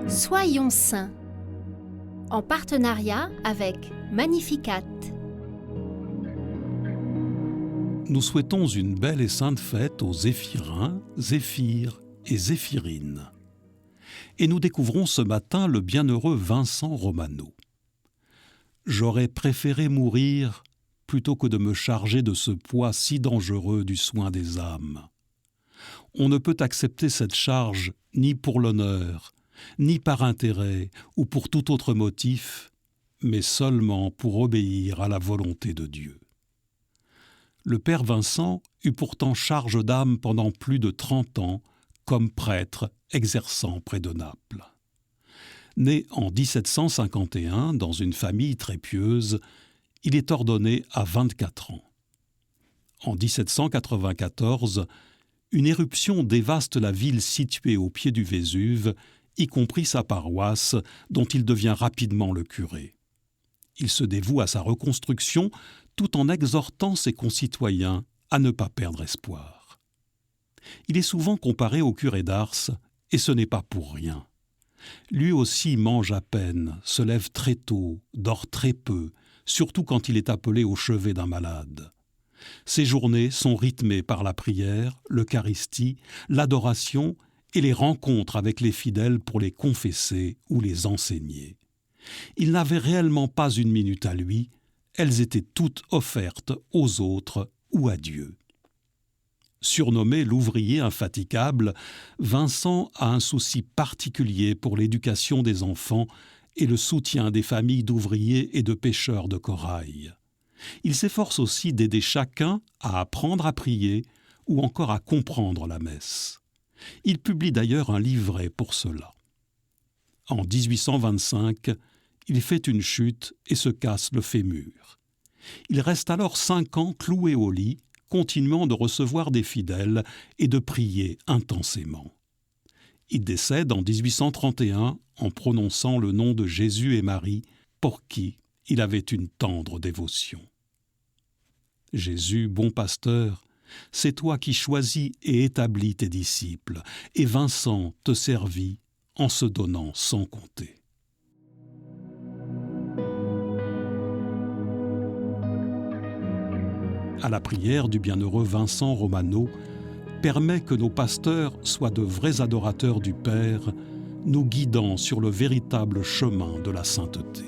Soyons saints, en partenariat avec Magnificat. Nous souhaitons une belle et sainte fête aux Zéphirins, Zéphir et Zéphirines. Et nous découvrons ce matin le bienheureux Vincent Romano. J'aurais préféré mourir plutôt que de me charger de ce poids si dangereux du soin des âmes. On ne peut accepter cette charge ni pour l'honneur, ni par intérêt ou pour tout autre motif, mais seulement pour obéir à la volonté de Dieu. Le père Vincent eut pourtant charge d'âme pendant plus de 30 ans comme prêtre exerçant près de Naples. Né en 1751 dans une famille très pieuse, il est ordonné à 24 ans. En 1794, une éruption dévaste la ville située au pied du Vésuve, y compris sa paroisse, dont il devient rapidement le curé. Il se dévoue à sa reconstruction tout en exhortant ses concitoyens à ne pas perdre espoir. Il est souvent comparé au curé d'Ars, et ce n'est pas pour rien. Lui aussi mange à peine, se lève très tôt, dort très peu, surtout quand il est appelé au chevet d'un malade. Ses journées sont rythmées par la prière, l'Eucharistie, l'adoration et les rencontres avec les fidèles pour les confesser ou les enseigner. Il n'avait réellement pas une minute à lui, elles étaient toutes offertes aux autres ou à Dieu. Surnommé l'ouvrier infatigable, Vincent a un souci particulier pour l'éducation des enfants et le soutien des familles d'ouvriers et de pêcheurs de corail. Il s'efforce aussi d'aider chacun à apprendre à prier ou encore à comprendre la messe. Il publie d'ailleurs un livret pour cela. En 1825, il fait une chute et se casse le fémur. Il reste alors 5 ans cloué au lit, continuant de recevoir des fidèles et de prier intensément. Il décède en 1831 en prononçant le nom de Jésus et Marie, pour qui il avait une tendre dévotion. Jésus, bon pasteur, c'est toi qui choisis et établis tes disciples, et Vincent te servit en se donnant sans compter. À la prière du bienheureux Vincent Romano, permet que nos pasteurs soient de vrais adorateurs du Père, nous guidant sur le véritable chemin de la sainteté.